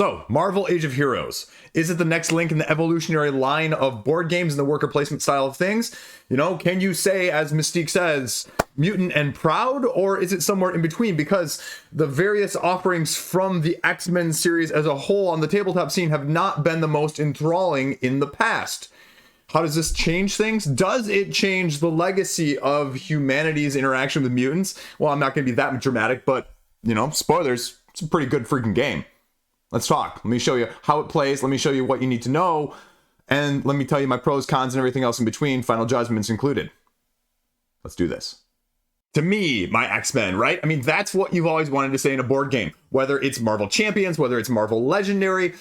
So, Marvel Age of Heroes. Is it the next link in the evolutionary line of board games and the worker placement style of things? You know, can you say, as Mystique says, mutant and proud, or is it somewhere in between? Because the various offerings from the X-Men series as a whole on the tabletop scene have not been the most enthralling in the past. How does this change things? Does it change the legacy of humanity's interaction with mutants? Well, I'm not going to be that dramatic, but, you know, spoilers, it's a pretty good freaking game. Let's talk. Let me show you how it plays. Let me show you what you need to know. And let me tell you my pros, cons, and everything else in between, final judgments included. Let's do this. To me, my X-Men, right? I mean, that's what you've always wanted to say in a board game. Whether it's Marvel Champions, whether it's Marvel Legendary,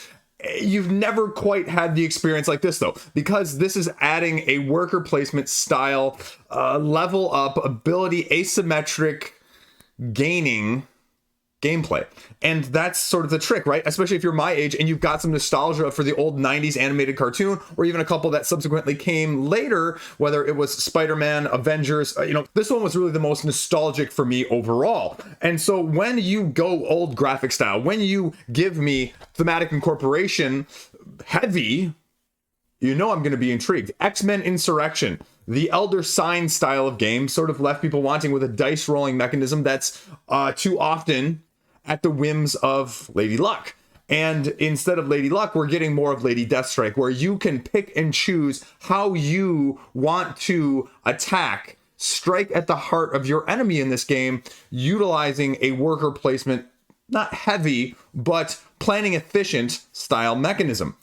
you've never quite had the experience like this, though, because this is adding a worker placement style, level up, ability, asymmetric gaining gameplay. And that's sort of the trick, right? Especially if you're my age and you've got some nostalgia for the old 90s animated cartoon, or even a couple that subsequently came later, whether it was Spider-Man, Avengers, you know, this one was really the most nostalgic for me overall. And so when you go old graphic style, when you give me thematic incorporation heavy, you know I'm going to be intrigued. X-Men Insurrection, the Elder Sign style of game, sort of left people wanting with a dice rolling mechanism that's too often at the whims of Lady Luck. And instead of Lady Luck, we're getting more of Lady Deathstrike, where you can pick and choose how you want to attack, strike at the heart of your enemy in this game, utilizing a worker placement, not heavy, but planning efficient style mechanism.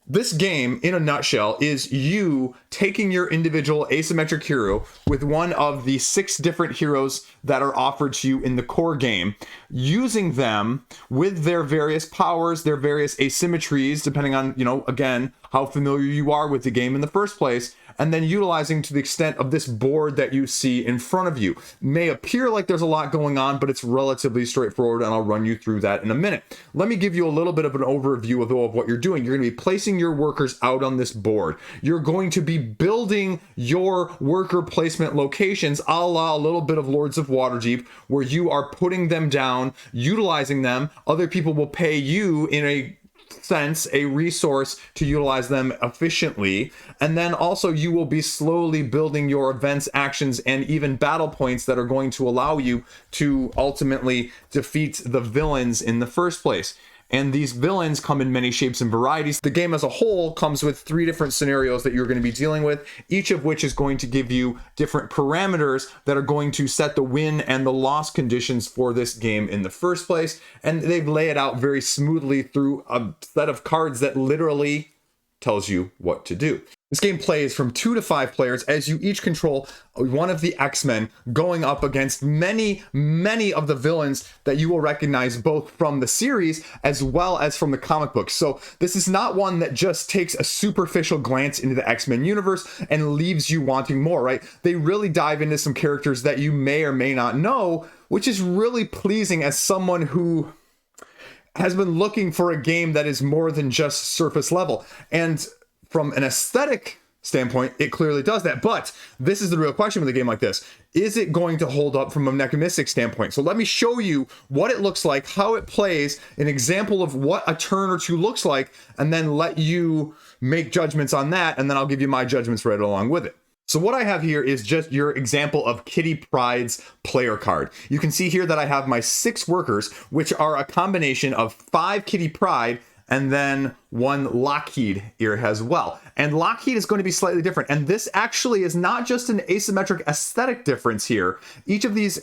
This game, in a nutshell, is you taking your individual asymmetric hero with one of the 6 different heroes that are offered to you in the core game, using them with their various powers, their various asymmetries, depending on, you know, again, how familiar you are with the game in the first place, and then utilizing to the extent of this board that you see in front of you. May appear like there's a lot going on, but it's relatively straightforward, and I'll run you through that in a minute. Let me give you a little bit of an overview of what you're doing. You're going to be placing your workers out on this board. You're going to be building your worker placement locations, a la a little bit of Lords of Waterdeep, where you are putting them down, utilizing them. Other people will pay you in a sense, a resource to utilize them efficiently. And then also you will be slowly building your events, actions, and even battle points that are going to allow you to ultimately defeat the villains in the first place. And these villains come in many shapes and varieties. The game as a whole comes with 3 different scenarios that you're going to be dealing with, each of which is going to give you different parameters that are going to set the win and the loss conditions for this game in the first place. And they lay it out very smoothly through a set of cards that literally tells you what to do. This game plays from 2 to 5 players as you each control one of the X-Men, going up against many, many of the villains that you will recognize both from the series as well as from the comic books. So this is not one that just takes a superficial glance into the X-Men universe and leaves you wanting more, right? They really dive into some characters that you may or may not know, which is really pleasing as someone who has been looking for a game that is more than just surface level. And from an aesthetic standpoint, it clearly does that. But this is the real question with a game like this. Is it going to hold up from a mechanistic standpoint? So let me show you what it looks like, how it plays, an example of what a turn or 2 looks like, and then let you make judgments on that, and then I'll give you my judgments right along with it. So what I have here is just your example of Kitty Pryde's player card. You can see here that I have my 6 workers, which are a combination of 5 Kitty Pryde and then 1 Lockheed here as well. And Lockheed is going to be slightly different. And this actually is not just an asymmetric aesthetic difference here. Each of these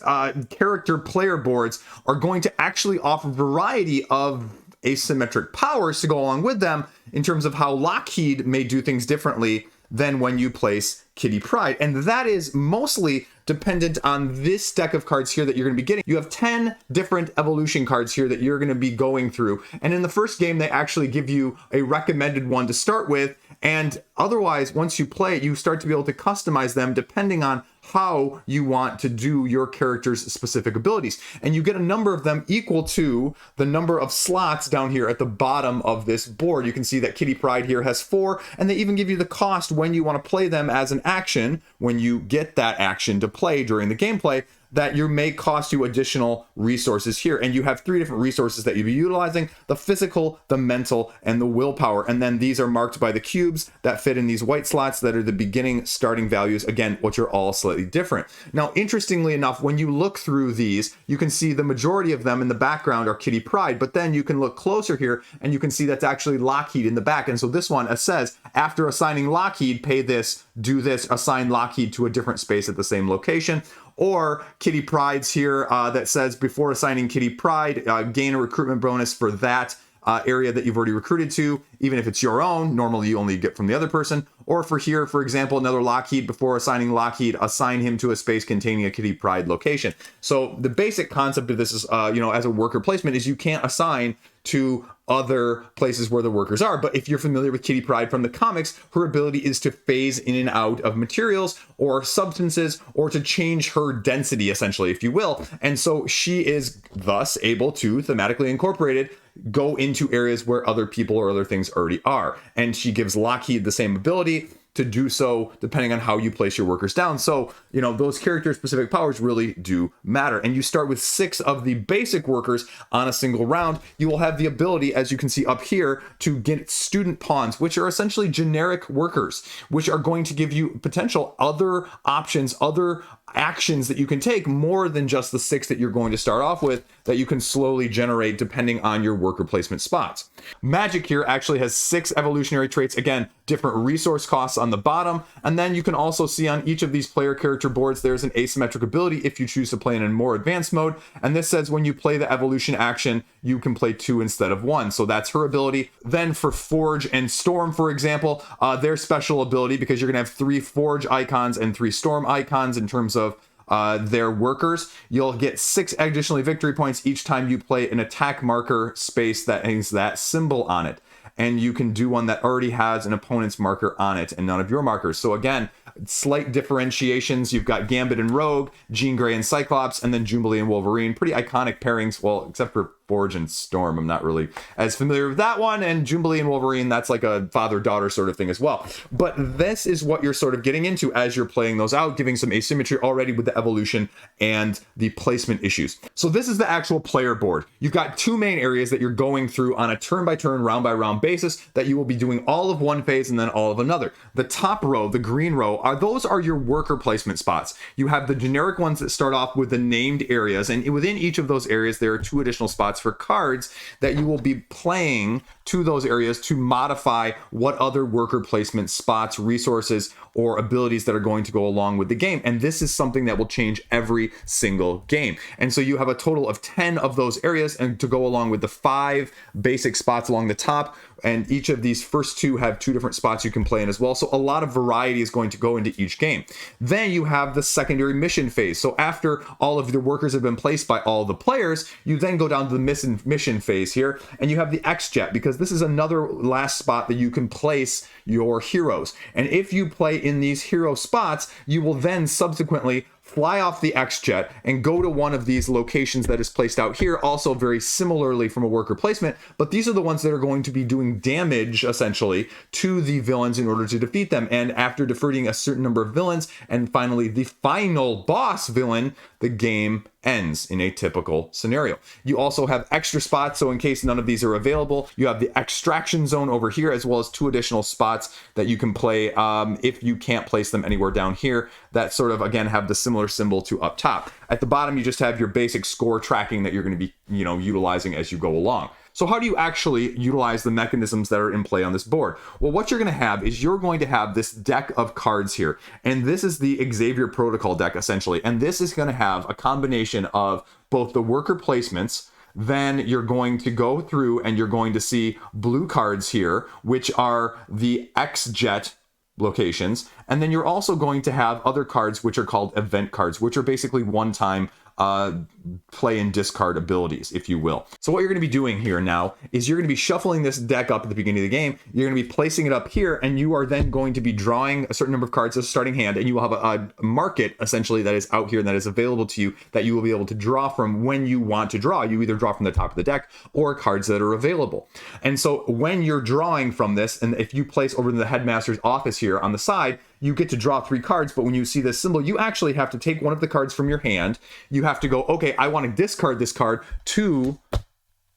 character player boards are going to actually offer a variety of asymmetric powers to go along with them in terms of how Lockheed may do things differently than when you place Kitty Pryde. And that is mostly dependent on this deck of cards here that you're going to be getting. You have 10 different evolution cards here that you're going to be going through. And in the first game, they actually give you a recommended one to start with. And otherwise, once you play it, you start to be able to customize them depending on how you want to do your character's specific abilities. And you get a number of them equal to the number of slots down here at the bottom of this board. You can see that Kitty Pryde here has 4, and they even give you the cost when you want to play them as an action, when you get that action to play during the gameplay. that you may cost you additional resources here. And you have 3 different resources that you'll be utilizing: the physical, the mental, and the willpower. And then these are marked by the cubes that fit in these white slots that are the beginning starting values, again, which are all slightly different. Now, interestingly enough, when you look through these, you can see the majority of them in the background are Kitty Pryde, but then you can look closer here and you can see that's actually Lockheed in the back. And so this one, it says, after assigning Lockheed, pay this, do this, assign Lockheed to a different space at the same location. Or Kitty Pryde's here that says, before assigning Kitty Pryde, gain a recruitment bonus for that area that you've already recruited to, even if it's your own. Normally you only get from the other person. Or for here, for example, another Lockheed, before assigning Lockheed, assign him to a space containing a Kitty Pryde location. So the basic concept of this is, as a worker placement, is you can't assign to other places where the workers are. But if you're familiar with Kitty Pryde from the comics, her ability is to phase in and out of materials or substances, or to change her density, essentially, if you will. And so she is thus able to, thematically incorporated, go into areas where other people or other things already are. And she gives Lockheed the same ability to do so depending on how you place your workers down. So, those character specific powers really do matter. And you start with 6 of the basic workers on a single round. You will have the ability, as you can see up here, to get student pawns, which are essentially generic workers, which are going to give you potential other options, other actions that you can take, more than just the 6 that you're going to start off with, that you can slowly generate depending on your worker placement spots. Magic here actually has 6 evolutionary traits, again, different resource costs on the bottom. And then you can also see on each of these player character boards, there's an asymmetric ability if you choose to play in a more advanced mode. And this says when you play the evolution action, you can play 2 instead of 1. So that's her ability. Then for Forge and Storm, for example, their special ability, because you're going to have 3 Forge icons and 3 Storm icons in terms of their workers, you'll get 6 additionally victory points each time you play an attack marker space that has that symbol on it. And you can do one that already has an opponent's marker on it and none of your markers. So again, slight differentiations. You've got Gambit and Rogue, Jean Grey and Cyclops, and then Jubilee and Wolverine. Pretty iconic pairings. Well, except for Forge and Storm, I'm not really as familiar with that one. And Jubilee and Wolverine, that's like a father-daughter sort of thing as well. But this is what you're sort of getting into as you're playing those out, giving some asymmetry already with the evolution and the placement issues. So this is the actual player board. You've got 2 main areas that you're going through on a turn-by-turn, round-by-round basis that you will be doing all of one phase and then all of another. The top row, the green row, those are your worker placement spots. You have the generic ones that start off with the named areas, and within each of those areas, there are 2 additional spots for cards that you will be playing to those areas to modify what other worker placement spots, resources, or abilities that are going to go along with the game. And this is something that will change every single game. And so you have a total of 10 of those areas, and to go along with the 5 basic spots along the top. And each of these first 2 have 2 different spots you can play in as well. So a lot of variety is going to go into each game. Then you have the secondary mission phase. So after all of the workers have been placed by all the players, you then go down to the mission phase here, and you have the X-Jet, because this is another last spot that you can place your heroes. And if you play in these hero spots, you will then subsequently fly off the X-Jet and go to one of these locations that is placed out here, also very similarly from a worker placement, but these are the ones that are going to be doing damage, essentially, to the villains in order to defeat them. And after defeating a certain number of villains, and finally the final boss villain, the game ends in a typical scenario. You also have extra spots, so in case none of these are available, you have the extraction zone over here, as well as 2 additional spots that you can play if you can't place them anywhere down here, that sort of, again, have the similar symbol to up top. At the bottom, you just have your basic score tracking that you're going to be, utilizing as you go along. So how do you actually utilize the mechanisms that are in play on this board? Well, what you're going to have is you're going to have this deck of cards here. And this is the Xavier Protocol deck, essentially. And this is going to have a combination of both the worker placements. Then you're going to go through and you're going to see blue cards here, which are the X-Jet locations. And then you're also going to have other cards which are called event cards, which are basically one-time play and discard abilities, if you will. So what you're going to be doing here now is you're going to be shuffling this deck up at the beginning of the game. You're going to be placing it up here, and you are then going to be drawing a certain number of cards as a starting hand, and you will have a market essentially that is out here and that is available to you that you will be able to draw from when you want to draw. You either draw from the top of the deck or cards that are available. And so when you're drawing from this, and if you place over in the headmaster's office here on the side, you get to draw 3 cards, but when you see this symbol, you actually have to take one of the cards from your hand. You have to go, okay, I want to discard this card to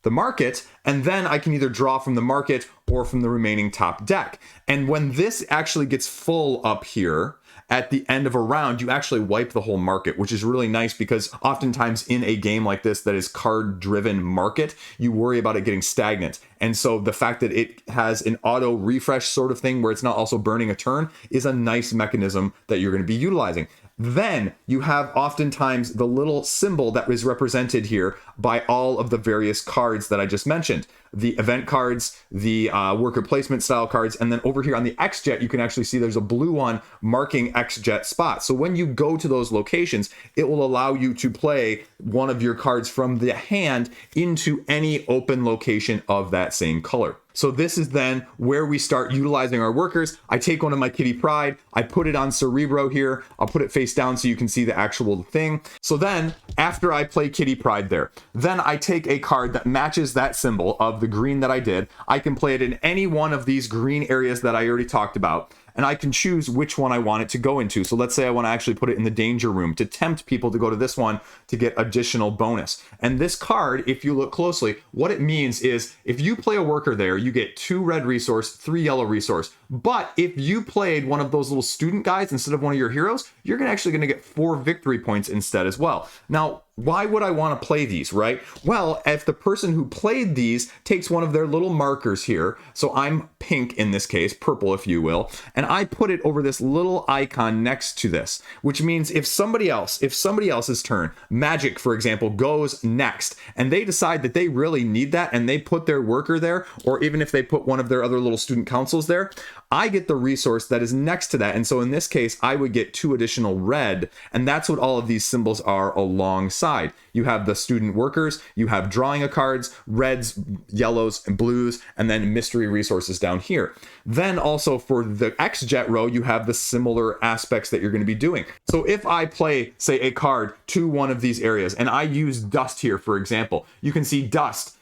the market, and then I can either draw from the market or from the remaining top deck. And when this actually gets full up here, at the end of a round, you actually wipe the whole market, which is really nice because oftentimes in a game like this that is card-driven market, you worry about it getting stagnant. And so the fact that it has an auto refresh sort of thing where it's not also burning a turn is a nice mechanism that you're going to be utilizing. Then you have oftentimes the little symbol that is represented here by all of the various cards that I just mentioned. The event cards, the worker placement style cards, and then over here on the X-Jet, you can actually see there's a blue one marking X-Jet spot. So when you go to those locations, it will allow you to play one of your cards from the hand into any open location of that same color. So this is then where we start utilizing our workers. I take one of my Kitty Pryde, I put it on Cerebro here, I'll put it face down so you can see the actual thing. So then, after I play Kitty Pryde there, then I take a card that matches that symbol of the green that I did. I can play it in any one of these green areas that I already talked about, and I can choose which one I want it to go into. So let's say I want to actually put it in the danger room to tempt people to go to this one to get additional bonus. And this card, if you look closely, what it means is if you play a worker there, you get 2 red resource, 3 yellow resource. But if you played one of those little student guys instead of one of your heroes, you're actually going to get 4 victory points instead as well. Now, why would I want to play these, right? Well, if the person who played these takes one of their little markers here, so I'm pink in this case, purple if you will, and I put it over this little icon next to this, which means if somebody else's turn, Magic, for example, goes next, and they decide that they really need that, and they put their worker there, or even if they put one of their other little student councils there, I get the resource that is next to that. And so in this case, I would get 2 additional red, and that's what all of these symbols are alongside. You have the student workers, you have drawing of cards, reds, yellows, and blues, and then mystery resources down here. Then also for the X-Jet row, you have the similar aspects that you're going to be doing. So if I play, say, a card to one of these areas, and I use Dust here, for example, you can see Dust,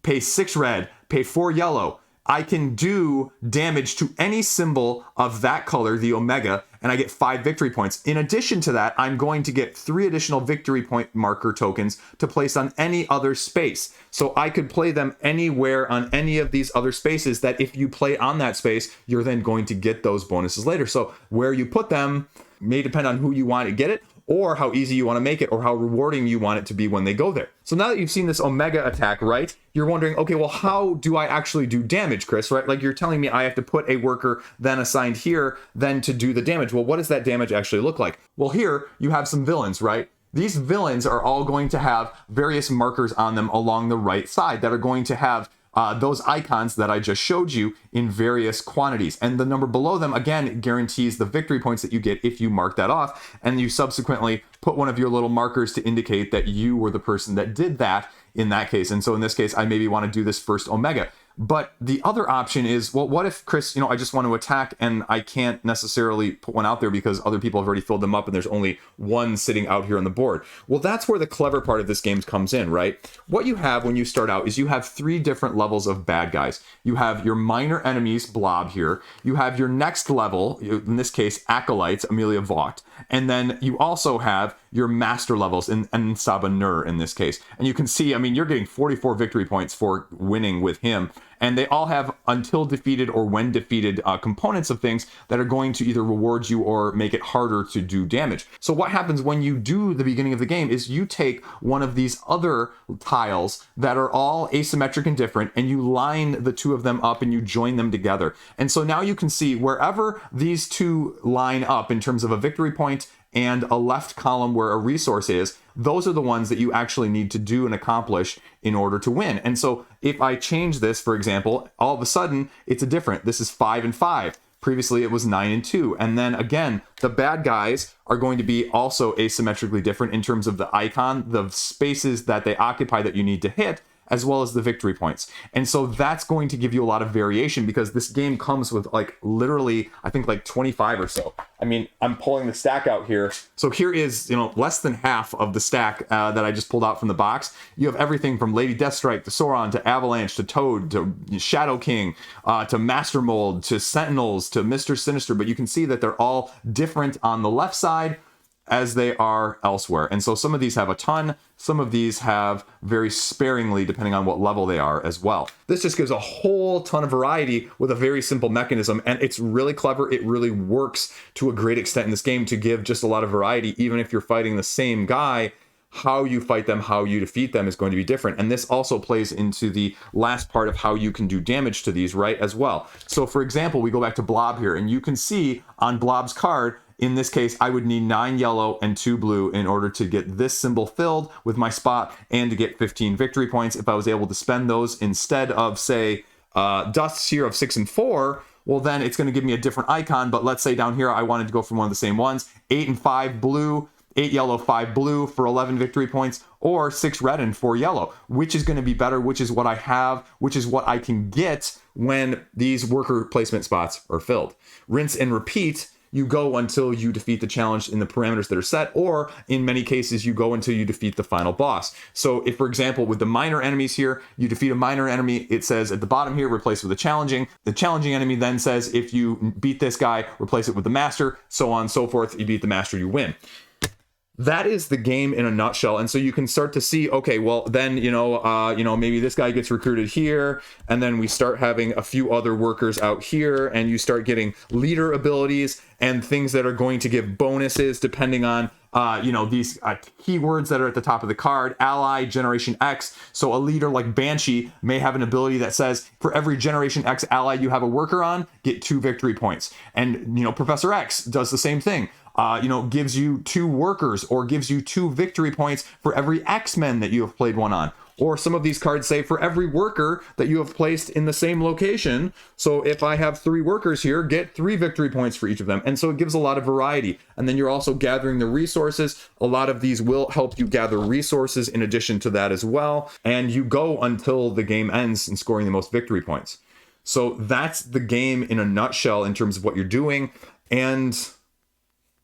pay 6 red, pay 4 yellow. I can do damage to any symbol of that color, the Omega, and I get 5 victory points. In addition to that, I'm going to get 3 additional victory point marker tokens to place on any other space. So I could play them anywhere on any of these other spaces that if you play on that space, you're then going to get those bonuses later. So where you put them may depend on who you want to get it, or how easy you want to make it, or how rewarding you want it to be when they go there. So now that you've seen this Omega attack, right, you're wondering, okay, well, how do I actually do damage, Chris, right? Like you're telling me I have to put a worker then assigned here, then to do the damage. Well, what does that damage actually look like? Well, here you have some villains, right? These villains are all going to have various markers on them along the right side that are going to have those icons that I just showed you in various quantities. And the number below them, again, guarantees the victory points that you get if you mark that off. And you subsequently put one of your little markers to indicate that you were the person that did that in that case. And so in this case, I maybe want to do this first Omega. But the other option is, well, what if, Chris, I just want to attack and I can't necessarily put one out there because other people have already filled them up and there's only one sitting out here on the board. Well, that's where the clever part of this game comes in, right? What you have when you start out is you have 3 different levels of bad guys. You have your minor enemies, Blob here. You have your next level, in this case, Acolytes, Amelia Vaught. And then you also have your master levels in Saba Nur in this case. And you can see, you're getting 44 victory points for winning with him. And they all have until defeated or when defeated components of things that are going to either reward you or make it harder to do damage. So what happens when you do the beginning of the game is you take one of these other tiles that are all asymmetric and different, and you line the 2 of them up and you join them together. And so now you can see wherever these 2 line up in terms of a victory point and a left column where a resource is, those are the ones that you actually need to do and accomplish in order to win. And so if I change this, for example, all of a sudden it's a different. This is 5 and 5. Previously, it was 9 and 2. And then again, the bad guys are going to be also asymmetrically different in terms of the icon, the spaces that they occupy that you need to hit, as well as the victory points. And so that's going to give you a lot of variation, because this game comes with like literally, I think like 25 or so. I mean, I'm pulling the stack out here. So here is, less than half of the stack that I just pulled out from the box. You have everything from Lady Deathstrike to Sauron to Avalanche to Toad to Shadow King to Master Mold to Sentinels to Mr. Sinister. But you can see that they're all different on the left side as they are elsewhere. And so some of these have a ton, some of these have very sparingly, depending on what level they are as well. This just gives a whole ton of variety with a very simple mechanism, and it's really clever. It really works to a great extent in this game to give just a lot of variety. Even if you're fighting the same guy, how you fight them, how you defeat them is going to be different. And this also plays into the last part of how you can do damage to these, right, as well. So for example, we go back to Blob here, and you can see on Blob's card, in this case, I would need 9 yellow and 2 blue in order to get this symbol filled with my spot and to get 15 victory points. If I was able to spend those instead of, say, dusts here of 6 and 4, well, then it's going to give me a different icon. But let's say down here, I wanted to go for one of the same ones, 8 and 5 blue, 8 yellow, 5 blue for 11 victory points, or 6 red and 4 yellow. Which is going to be better? Which is what I have? Which is what I can get when these worker placement spots are filled? Rinse and repeat. You go until you defeat the challenge in the parameters that are set, or in many cases, you go until you defeat the final boss. So if, for example, with the minor enemies here, you defeat a minor enemy, it says at the bottom here, replace with a challenging. The challenging enemy then says, if you beat this guy, replace it with the master, so on and so forth. You beat the master, you win. That is the game in a nutshell. And so you can start to see, okay, well then, maybe this guy gets recruited here, and then we start having a few other workers out here, and you start getting leader abilities and things that are going to give bonuses depending on these keywords that are at the top of the card. Ally, Generation X. So a leader like Banshee may have an ability that says, for every Generation X ally you have a worker on, get 2 victory points. And, Professor X does the same thing. Gives you 2 workers or gives you 2 victory points for every X-Men that you have played one on. Or some of these cards say for every worker that you have placed in the same location. So if I have 3 workers here, get 3 victory points for each of them. And so it gives a lot of variety. And then you're also gathering the resources. A lot of these will help you gather resources in addition to that as well. And you go until the game ends in scoring the most victory points. So that's the game in a nutshell in terms of what you're doing. And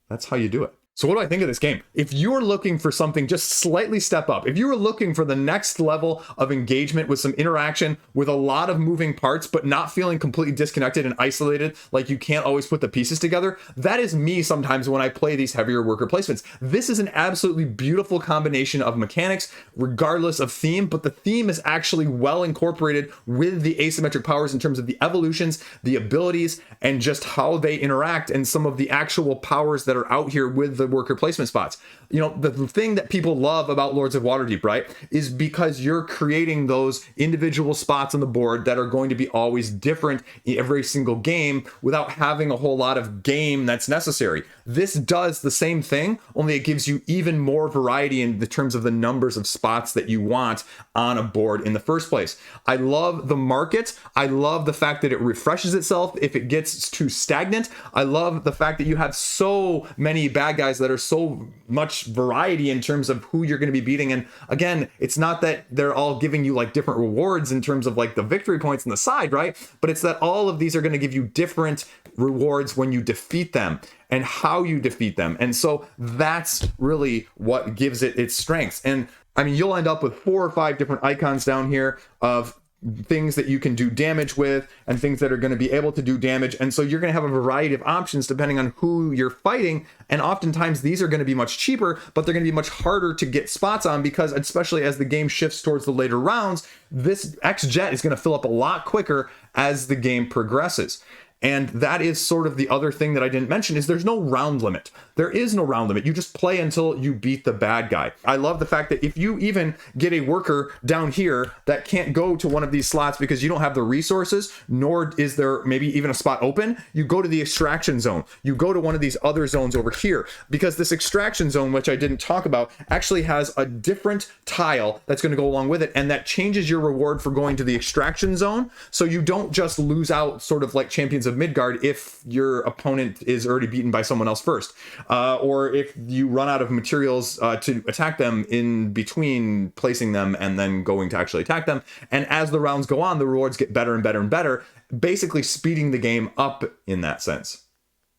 that's how you do it. So what do I think of this game? If you're looking for something just slightly step up, if you were looking for the next level of engagement with some interaction, with a lot of moving parts, but not feeling completely disconnected and isolated, like you can't always put the pieces together, that is me sometimes when I play these heavier worker placements. This is an absolutely beautiful combination of mechanics, regardless of theme, but the theme is actually well incorporated with the asymmetric powers in terms of the evolutions, the abilities, and just how they interact, and some of the actual powers that are out here with the worker placement spots. The thing that people love about Lords of Waterdeep, right, is because you're creating those individual spots on the board that are going to be always different in every single game without having a whole lot of game that's necessary. This does the same thing, only it gives you even more variety in the terms of the numbers of spots that you want on a board in the first place. I love the market. I love the fact that it refreshes itself if it gets too stagnant. I love the fact that you have so many bad guys that are so much variety in terms of who you're going to be beating. And again, it's not that they're all giving you like different rewards in terms of like the victory points on the side, right? But it's that all of these are going to give you different rewards when you defeat them and how you defeat them. And so that's really what gives it its strengths. And I mean, you'll end up with 4 or 5 different icons down here of things that you can do damage with and things that are going to be able to do damage. And so you're going to have a variety of options depending on who you're fighting. And oftentimes these are going to be much cheaper, but they're going to be much harder to get spots on because, especially as the game shifts towards the later rounds, this X-Jet is going to fill up a lot quicker as the game progresses. And that is sort of the other thing that I didn't mention is there's no round limit. There is no round limit. You just play until you beat the bad guy. I love the fact that if you even get a worker down here that can't go to one of these slots because you don't have the resources, nor is there maybe even a spot open, you go to the extraction zone. You go to one of these other zones over here because this extraction zone, which I didn't talk about, actually has a different tile that's going to go along with it. And that changes your reward for going to the extraction zone. So you don't just lose out sort of like Champions of of Midgard if your opponent is already beaten by someone else first, or if you run out of materials to attack them in between placing them and then going to actually attack them. And as the rounds go on, the rewards get better and better and better, basically speeding the game up in that sense,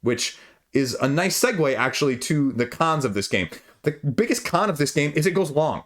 which is a nice segue actually to the cons of this game. The biggest con of this game is it goes long.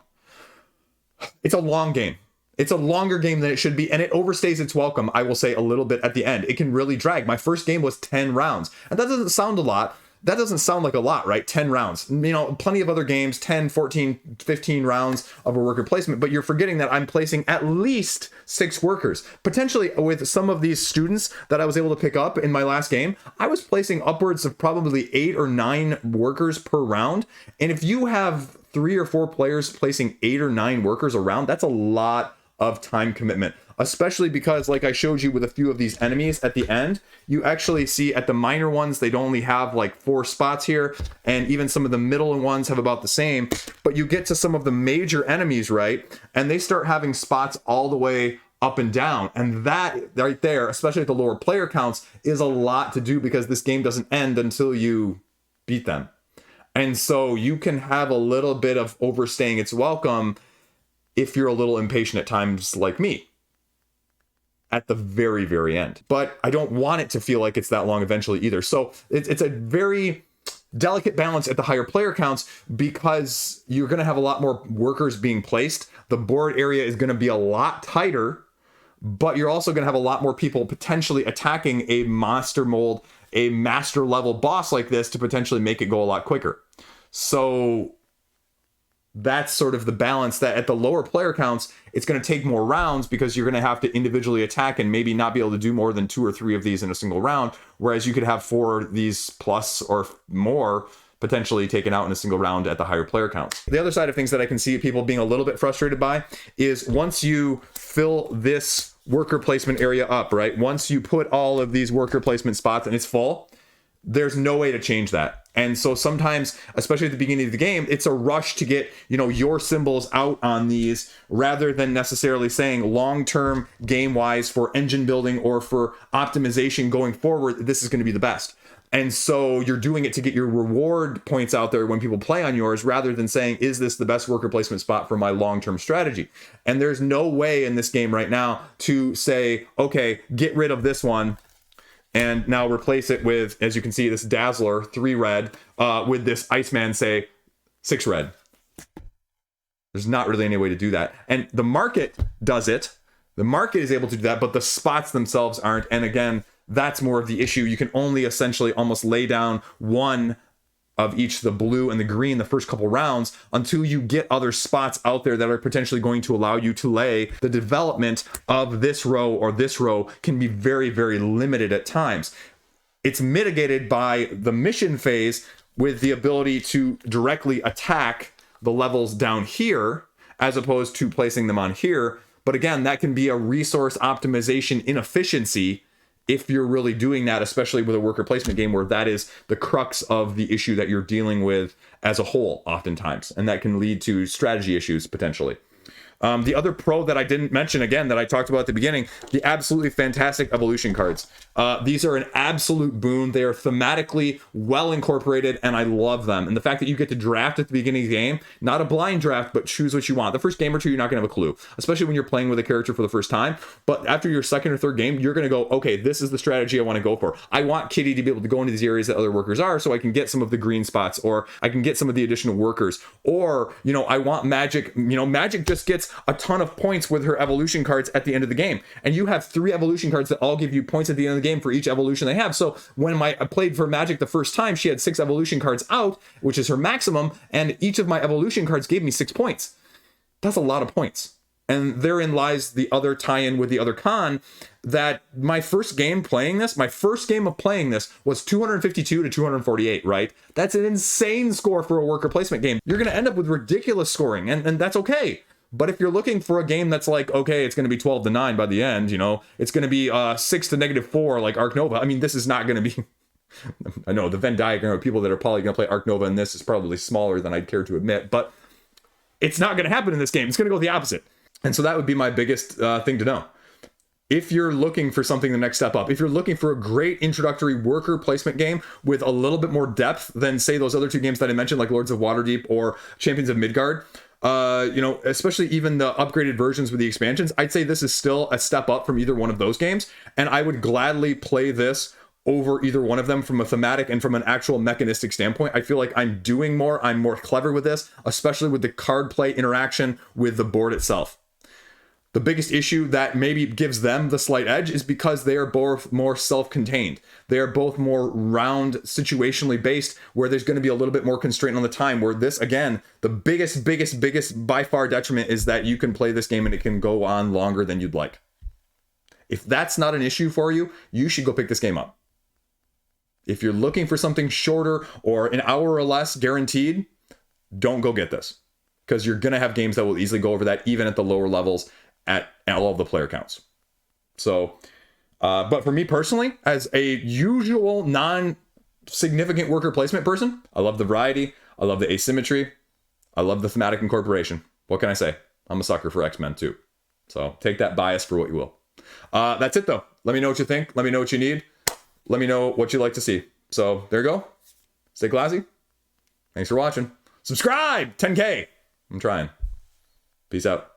It's a long game. It's a longer game than it should be, and it overstays its welcome, I will say, a little bit at the end. It can really drag. My first game was 10 rounds, and that doesn't sound a lot. That doesn't sound like a lot, right? 10 rounds. You know, plenty of other games, 10, 14, 15 rounds of a worker placement, but you're forgetting that I'm placing at least 6 workers. Potentially, with some of these students that I was able to pick up in my last game, I was placing upwards of probably 8 or 9 workers per round, and if you have 3 or 4 players placing 8 or 9 workers around, that's a lot of time commitment, especially because, like I showed you with a few of these enemies at the end, you actually see at the minor ones they'd only have like 4 spots here, and even some of the middle ones have about the same. But you get to some of the major enemies, right, and they start having spots all the way up and down, and that right there, especially at the lower player counts, is a lot to do because this game doesn't end until you beat them. And so you can have a little bit of overstaying its welcome if you're a little impatient at times like me at the very, very end. But I don't want it to feel like it's that long eventually either. So it's a very delicate balance at the higher player counts because you're going to have a lot more workers being placed. The board area is going to be a lot tighter, but you're also going to have a lot more people potentially attacking a monster mold, a master level boss like this to potentially make it go a lot quicker. So that's sort of the balance, that at the lower player counts, it's going to take more rounds because you're going to have to individually attack and maybe not be able to do more than 2 or 3 of these in a single round, whereas you could have 4 of these plus or more potentially taken out in a single round at the higher player counts. The other side of things that I can see people being a little bit frustrated by is once you fill this worker placement area up, right? Once you put all of these worker placement spots and it's full, there's no way to change that. And so sometimes, especially at the beginning of the game, it's a rush to get, you know, your symbols out on these rather than necessarily saying long-term game-wise for engine building or for optimization going forward, this is going to be the best. And so you're doing it to get your reward points out there when people play on yours rather than saying, is this the best worker placement spot for my long-term strategy? And there's no way in this game right now to say, okay, get rid of this one and now replace it with, as you can see, this Dazzler, 3 red, with this Iceman, say, 6 red. There's not really any way to do that. And the market does it. The market is able to do that, but the spots themselves aren't. And again, that's more of the issue. You can only essentially almost lay down one of each, the blue and the green, the first couple rounds until you get other spots out there that are potentially going to allow you to lay. The development of this row or this row can be very, very limited at times. It's mitigated by the mission phase with the ability to directly attack the levels down here as opposed to placing them on here. But again, that can be a resource optimization inefficiency if you're really doing that, especially with a worker placement game where that is the crux of the issue that you're dealing with as a whole oftentimes, and that can lead to strategy issues potentially. The other pro that I didn't mention, again, that I talked about at the beginning, the absolutely fantastic evolution cards. These are an absolute boon. They are thematically well incorporated, and I love them. And the fact that you get to draft at the beginning of the game, not a blind draft, but choose what you want. The first game or two, you're not going to have a clue, especially when you're playing with a character for the first time. But after your second or third game, you're going to go, okay, this is the strategy I want to go for. I want Kitty to be able to go into these areas that other workers are so I can get some of the green spots, or I can get some of the additional workers. Or, you know, I want Magic. You know, Magic just gets a ton of points with her evolution cards at the end of the game, and you have 3 evolution cards that all give you points at the end of the game for each evolution they have. So when I played for Magic the first time, she had 6 evolution cards out, which is her maximum, and each of my evolution cards gave me 6 points. That's a lot of points. And therein lies the other tie-in with the other con, that my first game of playing this was 252 to 248, right? That's an insane score for a worker placement game. You're going to end up with ridiculous scoring, and that's okay. But if you're looking for a game that's like, okay, it's going to be 12 to 9 by the end, you know, it's going to be 6 to -4 like Arc Nova. I mean, this is not going to be... I know the Venn diagram of people that are probably going to play Arc Nova in this is probably smaller than I'd care to admit, but it's not going to happen in this game. It's going to go the opposite. And so that would be my biggest thing to know. if you're looking for something the next step up, if you're looking for a great introductory worker placement game with a little bit more depth than, say, those other two games that I mentioned, like Lords of Waterdeep or Champions of Midgard, you know, especially even the upgraded versions with the expansions, I'd say this is still a step up from either one of those games. And I would gladly play this over either one of them from a thematic and from an actual mechanistic standpoint. I feel like I'm doing more, I'm more clever with this, especially with the card play interaction with the board itself. The biggest issue that maybe gives them the slight edge is because they are both more self-contained. They are both more round, situationally based, where there's going to be a little bit more constraint on the time, where this, again, the biggest by far detriment is that you can play this game and it can go on longer than you'd like. If that's not an issue for you, you should go pick this game up. If you're looking for something shorter or an hour or less guaranteed, don't go get this, because you're going to have games that will easily go over that, even at the lower levels, at all of the player counts. So, but for me personally, as a usual non-significant worker placement person, I love the variety, I love the asymmetry, I love the thematic incorporation. What can I say? I'm a sucker for X-Men too. So take that bias for what you will. That's it though. Let me know what you think. Let me know what you need. Let me know what you'd like to see. So there you go. Stay classy. Thanks for watching. Subscribe! 10K! I'm trying. Peace out.